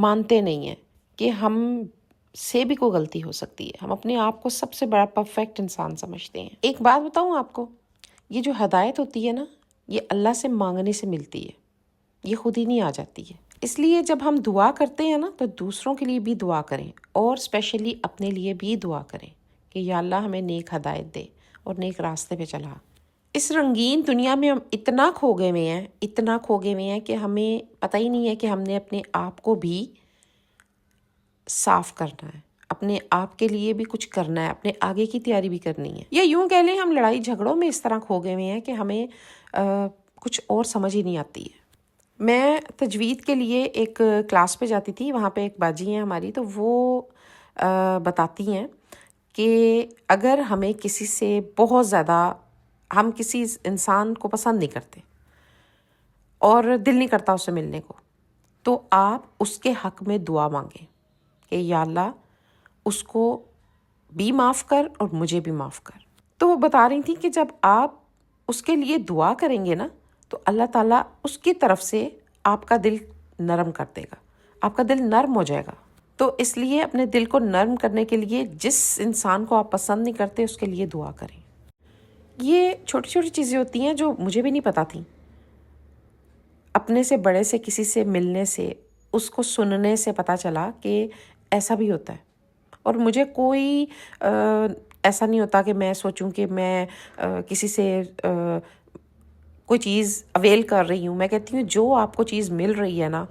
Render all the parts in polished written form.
مانتے نہیں ہیں کہ ہم سے بھی کوئی غلطی ہو سکتی ہے. ہم اپنے آپ کو سب سے بڑا پرفیکٹ انسان سمجھتے ہیں. ایک بات بتاؤں آپ کو، یہ جو ہدایت ہوتی ہے نا، یہ اللہ سے مانگنے سے ملتی ہے، یہ خود ہی نہیں آ جاتی ہے. اس لیے جب ہم دعا کرتے ہیں نا، تو دوسروں کے لیے بھی دعا کریں، اور اسپیشلی اپنے لیے بھی دعا کریں کہ یا اللہ ہمیں نیک ہدایت دے اور نیک راستے پہ چلا. اس رنگین دنیا میں ہم اتنا کھو گئے ہوئے ہیں کہ ہمیں پتہ ہی نہیں ہے کہ ہم نے اپنے آپ کو بھی صاف کرنا ہے، اپنے آپ کے لیے بھی کچھ کرنا ہے، اپنے آگے کی تیاری بھی کرنی ہے. یا یوں کہہ لیں، ہم لڑائی جھگڑوں میں اس طرح کھو گئے ہوئے ہیں کہ ہمیں کچھ اور سمجھ ہی نہیں آتی ہے. میں تجوید کے لیے ایک کلاس پہ جاتی تھی، وہاں پہ ایک باجی ہیں ہماری، تو وہ بتاتی ہیں کہ اگر ہمیں کسی سے بہت زیادہ، ہم کسی انسان کو پسند نہیں کرتے اور دل نہیں کرتا اس سے ملنے کو، تو آپ اس کے حق میں دعا مانگیں کہ یا اللہ اس کو بھی معاف کر اور مجھے بھی معاف کر. تو وہ بتا رہی تھی کہ جب آپ اس کے لیے دعا کریں گے نا، تو اللہ تعالیٰ اس کی طرف سے آپ کا دل نرم کر دے گا، آپ کا دل نرم ہو جائے گا. تو اس لیے اپنے دل کو نرم کرنے کے لیے جس انسان کو آپ پسند نہیں کرتے اس کے لیے دعا کریں. یہ چھوٹی چھوٹی چیزیں ہوتی ہیں جو مجھے بھی نہیں پتہ تھیں. اپنے سے بڑے سے کسی سے ملنے سے، اس کو سننے سے پتہ چلا کہ ایسا بھی ہوتا ہے. اور مجھے کوئی ایسا نہیں ہوتا کہ میں سوچوں کہ میں کسی سے کوئی چیز اویل کر رہی ہوں. میں کہتی ہوں جو آپ کو چیز مل رہی ہے نا،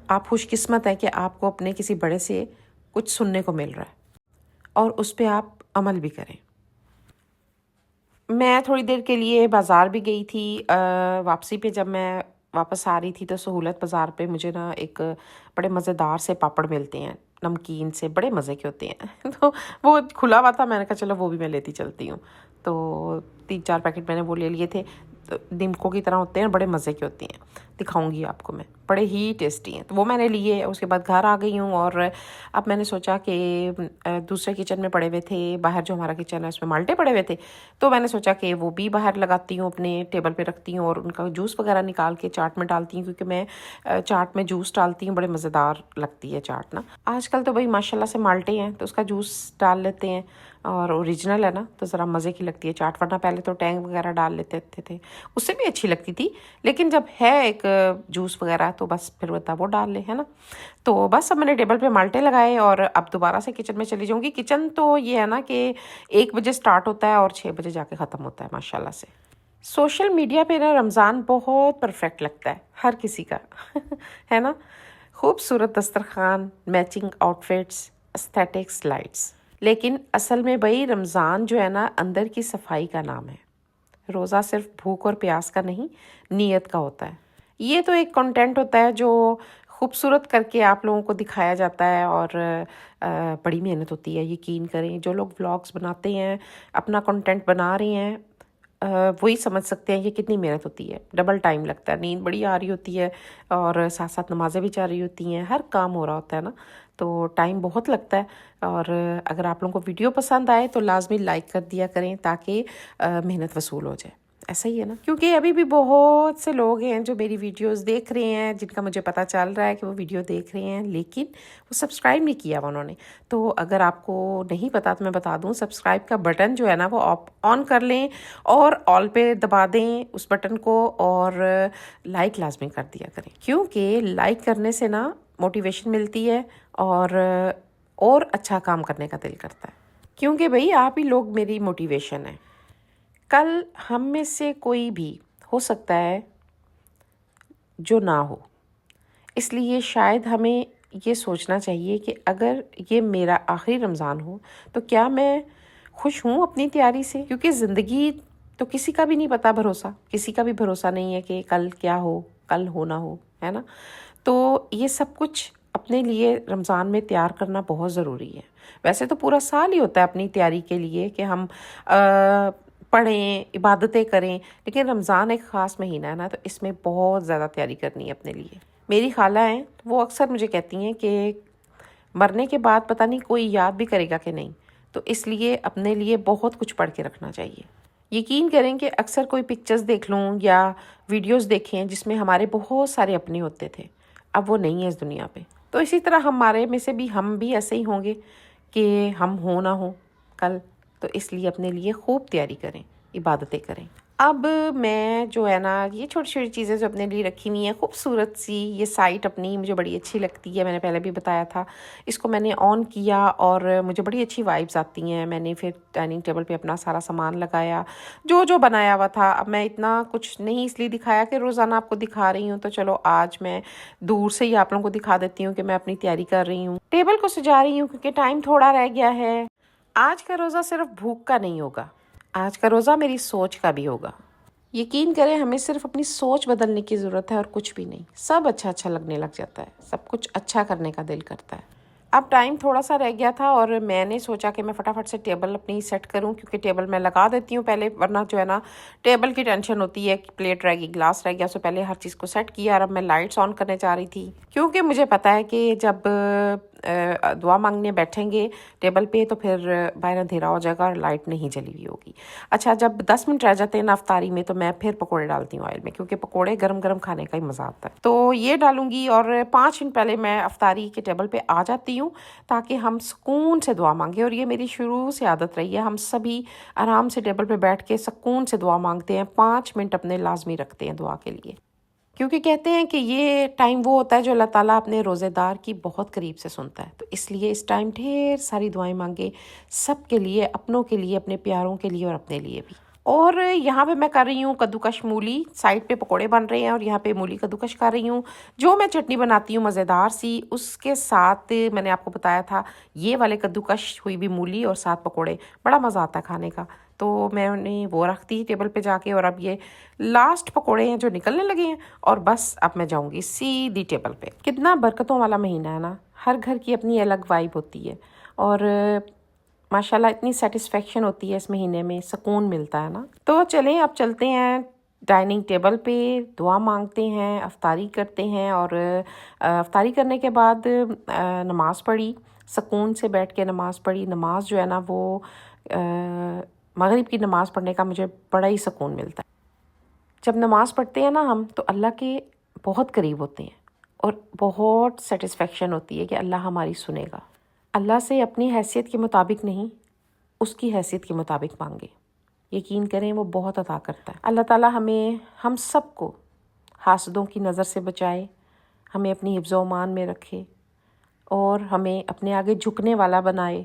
آپ خوش قسمت ہیں کہ آپ کو اپنے کسی بڑے سے کچھ سننے کو مل رہا ہے، اور اس پہ آپ عمل بھی کریں. میں تھوڑی دیر کے لیے بازار بھی گئی تھی. واپسی پہ جب میں واپس آ رہی تھی تو سہولت بازار پہ مجھے نا ایک بڑے مزیدار سے پاپڑ ملتے ہیں، نمکین سے، بڑے مزے کے ہوتے ہیں. تو وہ کھلا ہوا تھا، میں نے کہا چلو وہ بھی میں لیتی چلتی ہوں. تو 3-4 پیکٹ میں نے وہ لے لیے تھے. نمکوں کی طرح ہوتے ہیں، بڑے مزے کے ہوتے ہیں، دکھاؤں گی آپ کو میں، بڑے ہی ٹیسٹی ہیں. تو وہ میں نے لیے. اس کے بعد گھر آ گئی ہوں، اور اب میں نے سوچا کہ دوسرے کچن میں پڑے ہوئے تھے، باہر جو ہمارا کچن ہے اس میں مالٹے پڑے ہوئے تھے، تو میں نے سوچا کہ وہ بھی باہر لگاتی ہوں، اپنے ٹیبل پہ رکھتی ہوں، اور ان کا جوس وغیرہ نکال کے چاٹ میں ڈالتی ہوں، کیونکہ میں چاٹ میں جوس ڈالتی ہوں، بڑے مزیدار لگتی ہے چاٹ نا. آج کل تو بھائی ماشاء اللہ سے مالٹے ہیں تو اس کا جوس ڈال لیتے ہیں، اور اوریجنل ہے نا تو ذرا مزے کی لگتی ہے چاٹ. ورنہ پہلے تو ٹینگ وغیرہ ڈال لیتے تھے، اس سے بھی اچھی لگتی تھی، لیکن جب ہے ایک جوس وغیرہ تو بس پھر بتا وہ ڈال لے، ہے نا. تو بس اب میں نے ٹیبل پہ مالٹے لگائے، اور اب دوبارہ سے کچن میں چلی جاؤں گی. کچن تو یہ ہے نا کہ 1 بجے سٹارٹ ہوتا ہے اور 6 بجے جا کے ختم ہوتا ہے ماشاءاللہ سے. سوشل میڈیا پہ نا رمضان بہت پرفیکٹ لگتا ہے ہر کسی کا ہے نا. خوبصورت دسترخوان، matching outfits, aesthetics, lights. لیکن اصل میں بھائی رمضان جو ہے نا اندر کی صفائی کا نام ہے. روزہ صرف بھوک اور پیاس کا نہیں، نیت کا ہوتا ہے. یہ تو ایک کنٹینٹ ہوتا ہے جو خوبصورت کر کے آپ لوگوں کو دکھایا جاتا ہے، اور بڑی محنت ہوتی ہے. یقین کریں جو لوگ ولاگس بناتے ہیں، اپنا کنٹینٹ بنا رہے ہیں، وہی سمجھ سکتے ہیں یہ کتنی محنت ہوتی ہے. ڈبل ٹائم لگتا ہے، نیند بڑی آ رہی ہوتی ہے، اور ساتھ ساتھ نمازیں بھی چل رہی ہوتی ہیں، ہر کام ہو رہا ہوتا ہے نا، تو ٹائم بہت لگتا ہے. اور اگر آپ لوگوں کو ویڈیو پسند آئے تو لازمی لائک کر دیا کریں تاکہ محنت وصول ہو جائے. ایسا ہی ہے نا، کیونکہ ابھی بھی بہت سے لوگ ہیں جو میری ویڈیوز دیکھ رہے ہیں، جن کا مجھے پتہ چل رہا ہے کہ وہ ویڈیو دیکھ رہے ہیں لیکن وہ سبسکرائب نہیں کیا انہوں نے. تو اگر آپ کو نہیں پتا تو میں بتا دوں، سبسکرائب کا بٹن جو ہے نا وہ آپ آن کر لیں، اور آل پہ دبا دیں اس بٹن کو، اور لائک لازمی کر دیا کریں، کیونکہ لائک کرنے سے نا موٹیویشن ملتی ہے، اور اچھا کام کرنے کا دل کرتا ہے. کیونکہ بھئی آپ ہی لوگ میری موٹیویشن ہیں. کل ہم میں سے کوئی بھی ہو سکتا ہے جو نہ ہو، اس لیے شاید ہمیں یہ سوچنا چاہیے کہ اگر یہ میرا آخری رمضان ہو تو کیا میں خوش ہوں اپنی تیاری سے. کیونکہ زندگی تو کسی کا بھی نہیں پتا، بھروسہ کسی کا بھی بھروسہ نہیں ہے کہ کل کیا ہو، کل ہو نہ ہو، ہے نا. تو یہ سب کچھ اپنے لیے رمضان میں تیار کرنا بہت ضروری ہے. ویسے تو پورا سال ہی ہوتا ہے اپنی تیاری کے لیے کہ ہم پڑھیں، عبادتیں کریں، لیکن رمضان ایک خاص مہینہ ہے نا، تو اس میں بہت زیادہ تیاری کرنی ہے اپنے لیے. میری خالہ ہیں، وہ اکثر مجھے کہتی ہیں کہ مرنے کے بعد پتہ نہیں کوئی یاد بھی کرے گا کہ نہیں، تو اس لیے اپنے لیے بہت کچھ پڑھ کے رکھنا چاہیے. یقین کریں کہ اکثر کوئی پکچرز دیکھ لوں یا ویڈیوز دیکھیں جس میں ہمارے بہت سارے اپنے ہوتے تھے، اب وہ نہیں ہے اس دنیا پہ. تو اسی طرح ہمارے میں سے بھی ہم بھی ایسے ہی ہوں گے کہ ہم ہوں نہ ہوں کل، تو اس لیے اپنے لیے خوب تیاری کریں، عبادتیں کریں۔ اب میں جو ہے نا یہ چھوٹی چھوٹی چیزیں جو اپنے لیے رکھی ہوئی ہیں، خوبصورت سی یہ سائٹ اپنی مجھے بڑی اچھی لگتی ہے، میں نے پہلے بھی بتایا تھا، اس کو میں نے آن کیا اور مجھے بڑی اچھی وائبز آتی ہیں۔ میں نے پھر ڈائننگ ٹیبل پہ اپنا سارا سامان لگایا جو بنایا ہوا تھا۔ اب میں اتنا کچھ نہیں اس لیے دکھایا کہ روزانہ آپ کو دکھا رہی ہوں، تو چلو آج میں دور سے ہی آپ لوگوں کو دکھا دیتی ہوں کہ میں اپنی تیاری کر رہی ہوں، ٹیبل کو سجا رہی ہوں کیونکہ ٹائم تھوڑا رہ گیا ہے۔ آج کا روزہ صرف بھوک کا نہیں ہوگا، آج کا روزہ میری سوچ کا بھی ہوگا۔ یقین کریں ہمیں صرف اپنی سوچ بدلنے کی ضرورت ہے اور کچھ بھی نہیں، سب اچھا لگنے لگ جاتا ہے، سب کچھ اچھا کرنے کا دل کرتا ہے۔ اب ٹائم تھوڑا سا رہ گیا تھا اور میں نے سوچا کہ میں فٹافٹ سے ٹیبل اپنی سیٹ کروں، کیونکہ ٹیبل میں لگا دیتی ہوں پہلے، ورنہ جو ہے نا ٹیبل کی ٹینشن ہوتی ہے کہ پلیٹ رہ گئی، گلاس رہ گیا، سو پہلے ہر چیز کو سیٹ کیا۔ اور اب میں لائٹس آن کرنے جا رہی تھی، کیونکہ مجھے پتا ہے کہ جب دعا مانگنے بیٹھیں گے ٹیبل پہ تو پھر باہر اندھیرا ہو جائے گا اور لائٹ نہیں جلی ہوئی ہوگی۔ اچھا، جب 10 منٹ رہ جاتے ہیں نا افطاری میں تو میں پھر پکوڑے ڈالتی ہوں آئل میں، کیونکہ پکوڑے گرم گرم کھانے کا ہی مزہ آتا ہے، تو یہ ڈالوں گی۔ اور 5 منٹ پہلے میں افطاری کے ٹیبل پہ آ جاتی ہوں تاکہ ہم سکون سے دعا مانگیں، اور یہ میری شروع سے عادت رہی ہے، ہم سبھی آرام سے ٹیبل پہ بیٹھ کے سکون سے دعا مانگتے ہیں، 5 منٹ اپنے لازمی رکھتے ہیں دعا کے لیے، کیونکہ کہتے ہیں کہ یہ ٹائم وہ ہوتا ہے جو اللہ تعالیٰ اپنے روزے دار کی بہت قریب سے سنتا ہے، تو اس لیے اس ٹائم ڈھیر ساری دعائیں مانگے، سب کے لیے، اپنوں کے لیے، اپنے پیاروں کے لیے اور اپنے لیے بھی۔ اور یہاں پہ میں کر رہی ہوں کدوکش مولی، سائڈ پہ پکوڑے بن رہے ہیں اور یہاں پہ مولی کدوکش کر رہی ہوں، جو میں چٹنی بناتی ہوں مزیدار سی، اس کے ساتھ میں نے آپ کو بتایا تھا یہ والے کدوکش ہوئی بھی مولی اور ساتھ پکوڑے، بڑا مزہ آتا ہے کھانے کا، تو میں نے وہ رکھ دی ٹیبل پہ جا کے۔ اور اب یہ لاسٹ پکوڑے ہیں جو نکلنے لگے ہیں، اور بس اب میں جاؤں گی سیدھی ٹیبل پہ۔ کتنا برکتوں والا مہینہ ہے نا، ہر گھر کی اپنی الگ وائب ہوتی ہے، اور ماشاءاللہ اتنی سیٹسفیکشن ہوتی ہے اس مہینے میں، سکون ملتا ہے نا۔ تو چلیں اب چلتے ہیں ڈائننگ ٹیبل پہ، دعا مانگتے ہیں، افطاری کرتے ہیں، اور افطاری کرنے کے بعد نماز پڑھی، سکون سے بیٹھ کے نماز پڑھی۔ نماز جو ہے نا وہ مغرب کی نماز پڑھنے کا مجھے بڑا ہی سکون ملتا ہے۔ جب نماز پڑھتے ہیں نا ہم تو اللہ کے بہت قریب ہوتے ہیں، اور بہت سیٹسفیکشن ہوتی ہے کہ اللہ ہماری سنے گا۔ اللہ سے اپنی حیثیت کے مطابق نہیں، اس کی حیثیت کے مطابق مانگے، یقین کریں وہ بہت عطا کرتا ہے۔ اللہ تعالیٰ ہم سب کو حاسدوں کی نظر سے بچائے، ہمیں اپنی حفظ و امان میں رکھے، اور ہمیں اپنے آگے جھکنے والا بنائے،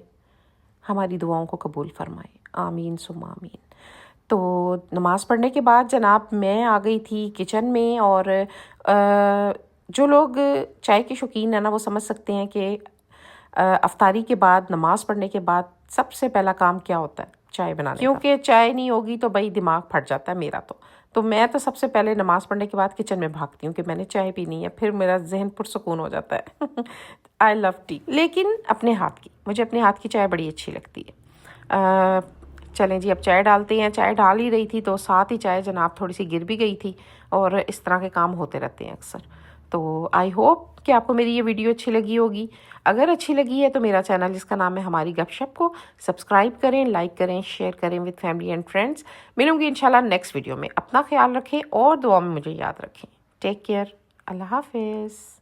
ہماری دعاؤں کو قبول فرمائے، آمین ثم آمین۔ تو نماز پڑھنے کے بعد جناب میں آ گئی تھی کچن میں، اور جو لوگ چائے کے شوقین ہیں نا وہ سمجھ سکتے ہیں کہ افطاری کے بعد، نماز پڑھنے کے بعد سب سے پہلا کام کیا ہوتا ہے؟ چائے بنانے کا، کیونکہ چائے نہیں ہوگی تو بھائی دماغ پھٹ جاتا ہے میرا، تو میں تو سب سے پہلے نماز پڑھنے کے بعد کچن میں بھاگتی ہوں کہ میں نے چائے پینی ہے، پھر میرا ذہن پرسکون ہو جاتا ہے۔ آئی لو ٹی، لیکن اپنے ہاتھ کی، مجھے اپنے ہاتھ کی چائے بڑی اچھی لگتی ہے۔ چلیں جی اب چائے ڈالتے ہیں۔ چائے ڈال ہی رہی تھی تو ساتھ ہی چائے جناب تھوڑی سی گر بھی گئی تھی، اور اس طرح کے کام ہوتے رہتے ہیں اکثر۔ تو آئی ہوپ کہ آپ کو میری یہ ویڈیو اچھی لگی ہوگی۔ اگر اچھی لگی ہے تو میرا چینل جس کا نام ہے ہماری گپ شپ کو سبسکرائب کریں، لائک کریں، شیئر کریں وتھ فیملی اینڈ فرینڈس۔ ملوں گی انشاءاللہ نیکسٹ ویڈیو میں۔ اپنا خیال رکھیں اور دعا میں مجھے یاد رکھیں۔ ٹیک کیئر، اللہ حافظ۔